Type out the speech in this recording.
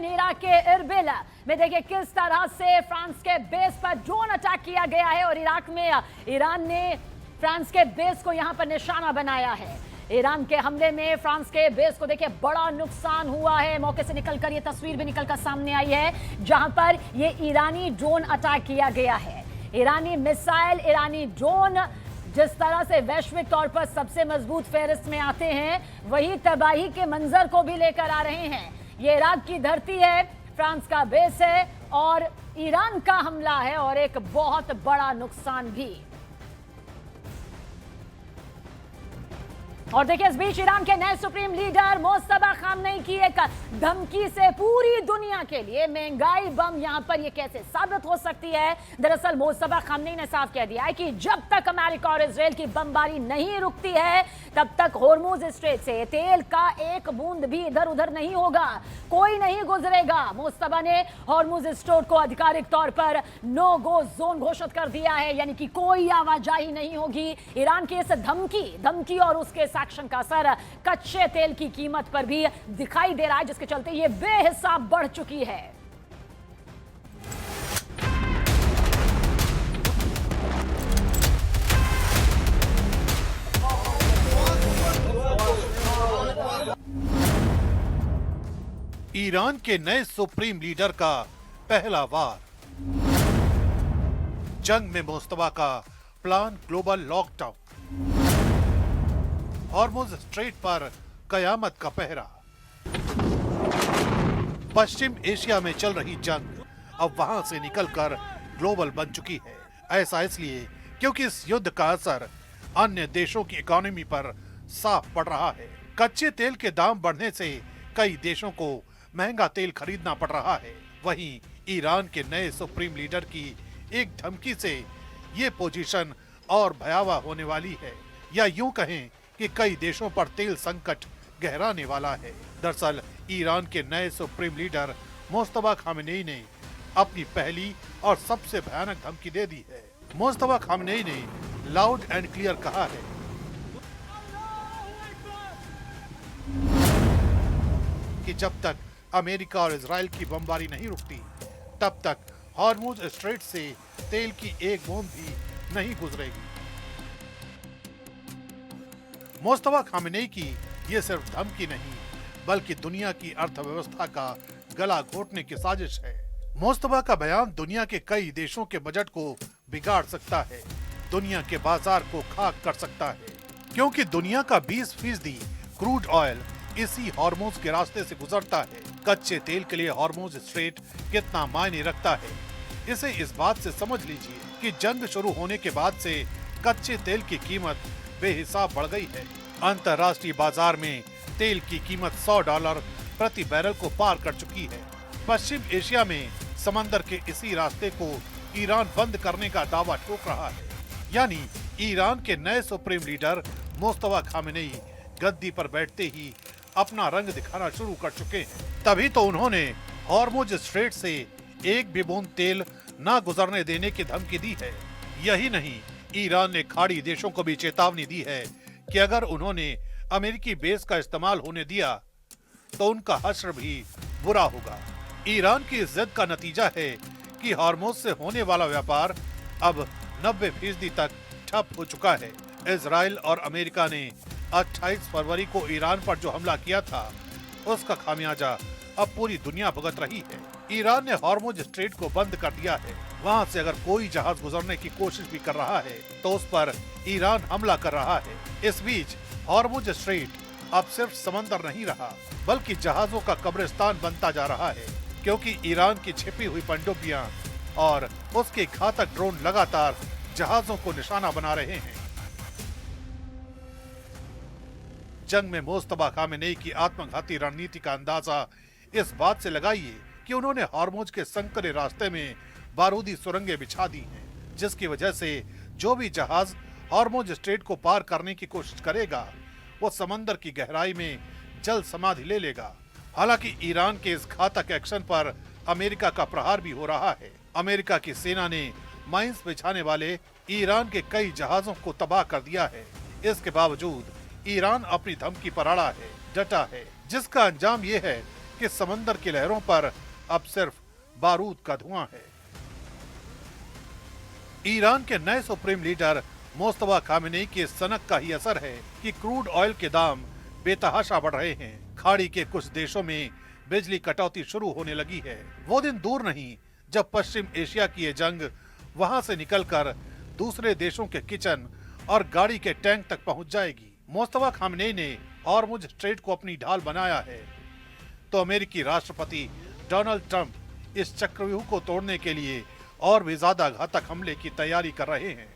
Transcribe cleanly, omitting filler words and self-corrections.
नीरा के इरबिल में देखिए किस तरह से फ्रांस के बेस पर ड्रोन अटैक किया गया है और इराक में ईरान ने फ्रांस के बेस को यहां पर निशाना बनाया है। ईरान के हमले में फ्रांस के बेस को देखिए बड़ा नुकसान हुआ है। मौके से निकलकर ये तस्वीर भी निकलकर सामने आई है जहां पर ये ईरानी ड्रोन अटैक किया गया है। ईरानी मिसाइल, ईरानी ड्रोन जिस तरह से वैश्विक तौर पर सबसे मजबूत फेहरिस्त में आते हैं, वही तबाही के मंजर को भी लेकर आ रहे हैं। ये इराक की धरती है, फ्रांस का बेस है और ईरान का हमला है और एक बहुत बड़ा नुकसान भी। और देखिए इस बीच ईरान के नए सुप्रीम लीडर मुस्तफा खामनेई की एक धमकी से पूरी दुनिया के लिए महंगाई बम यहां पर ये कैसे साबित हो सकती है। दरअसल मुस्तफा खामनेई ने साफ कह दिया है कि जब तक अमेरिका और इजराइल की बमबारी नहीं रुकती है तब तक होर्मुज स्ट्रेट से तेल का एक बूंद भी इधर उधर नहीं होगा, कोई नहीं गुजरेगा। मुस्तफा ने होर्मुज स्ट्रेट को आधिकारिक तौर पर नो गो जोन घोषित कर दिया है, यानी कि कोई आवाजाही नहीं होगी। ईरान की इस धमकी और उसके एक्शन का असर कच्चे तेल की कीमत पर भी दिखाई दे रहा है, जिसके चलते ये बेहिसाब बढ़ चुकी है। ईरान के नए सुप्रीम लीडर का पहला वार, जंग में मुस्तफा का plan global lockdown, Hormuz strait पर कयामत का पहरा। पश्चिम एशिया में चल रही जंग अब वहां से निकलकर ग्लोबल बन चुकी है। ऐसा इसलिए क्योंकि इस युद्ध का असर अन्य देशों की इकोनॉमी पर साफ पड़ रहा है। कच्चे तेल के दाम बढ़ने से कई देशों को महंगा तेल खरीदना पड़ रहा है। वहीं ईरान के नए सुप्रीम लीडर की एक धमकी से ये पोजीशन और भयावह होने वाली है, या यूं कहें कि कई देशों पर तेल संकट गहराने वाला है। दरअसल ईरान के नए सुप्रीम लीडर मुस्तफा खामेनेई ने अपनी पहली और सबसे भयानक धमकी दे दी है। मुस्तफा खामेनेई ने लाउड एंड क्लियर कहा है कि जब तक अमेरिका और इजराइल की बमबारी नहीं रुकती तब तक हॉर्मुज स्ट्रेट से तेल की एक बूंद भी नहीं गुजरेगी। मुस्तफा खामेनेई की ये सिर्फ धमकी नहीं बल्कि दुनिया की अर्थव्यवस्था का गला घोटने की साजिश है। मुस्तफा का बयान दुनिया के कई देशों के बजट को बिगाड़ सकता है, दुनिया के बाजार को खाक कर सकता है, क्योंकि दुनिया का 20% क्रूड ऑयल इसी हॉर्मुज के रास्ते से गुजरता है। कच्चे तेल के लिए हॉर्मुज स्ट्रेट कितना मायने रखता है, इसे इस बात से समझ लीजिए कि जंग शुरू होने के बाद से कच्चे तेल की कीमत बेहिसाब बढ़ गई है। अंतर्राष्ट्रीय बाजार में तेल की कीमत $100 प्रति बैरल को पार कर चुकी है। पश्चिम एशिया में समंदर के इसी रास्ते को ईरान बंद करने का दावा ठोक रहा है। यानी ईरान के नए सुप्रीम लीडर मुस्तफा खामेनेई गद्दी पर बैठते ही अपना रंग दिखाना शुरू कर चुके हैं। तभी तो उन्होंने हॉर्मुज स्ट्रेट से एक भी बूंद तेल न गुजरने देने की धमकी दी है। यही नहीं, ईरान ने खाड़ी देशों को भी चेतावनी दी है कि अगर उन्होंने अमेरिकी बेस का इस्तेमाल होने दिया तो उनका हश्र भी बुरा होगा। ईरान की इस जिद का नतीजा है कि हॉर्मुज से होने वाला व्यापार अब 90% तक ठप हो चुका है। इजराइल और अमेरिका ने 28 फरवरी को ईरान पर जो हमला किया था उसका खामियाजा अब पूरी दुनिया भुगत रही है। ईरान ने हॉर्मुज स्ट्रेट को बंद कर दिया है। वहां से अगर कोई जहाज गुजरने की कोशिश भी कर रहा है तो उस पर ईरान हमला कर रहा है। इस बीच हॉर्मुज स्ट्रेट अब सिर्फ समंदर नहीं रहा बल्कि जहाजों का कब्रिस्तान बनता जा रहा है, क्योंकि ईरान की छिपी हुई पनडुब्बियां और उसके घातक ड्रोन लगातार जहाजों को निशाना बना रहे हैं। जंग में मुस्तफा खामेनेई की आत्मघाती रणनीति का अंदाजा इस बात से लगाइए कि उन्होंने हॉर्मुज के संकरे रास्ते में बारूदी सुरंगें बिछा दी हैं, जिसकी वजह से जो भी जहाज हॉर्मुज स्ट्रेट को पार करने की कोशिश करेगा वो समंदर की गहराई में जल समाधि ले लेगा। हालांकि ईरान के इस घातक एक्शन पर अमेरिका का प्रहार भी हो रहा है। अमेरिका की सेना ने माइंस बिछाने वाले ईरान के कई जहाजों को तबाह कर दिया है। इसके बावजूद ईरान अपनी धमकी पर अड़ा है, डटा है, जिसका अंजाम ये है कि समंदर की लहरों पर अब सिर्फ बारूद का धुआं है। ईरान के नए सुप्रीम लीडर मोस्तफा खामेनेई के सनक का ही असर है कि क्रूड ऑयल के दाम बेतहाशा बढ़ रहे हैं। खाड़ी के कुछ देशों में बिजली कटौती शुरू होने लगी है। वो दिन दूर नहीं जब पश्चिम एशिया की ये जंग वहां से निकलकर दूसरे देशों के किचन और गाड़ी के टैंक तक पहुंच जाएगी। मोस्तफा खामेनेई ने हॉर्मुज स्ट्रेट को अपनी ढाल बनाया है, तो अमेरिकी राष्ट्रपति डोनाल्ड ट्रंप इस चक्रव्यूह को तोड़ने के लिए और भी ज्यादा घातक हमले की तैयारी कर रहे हैं।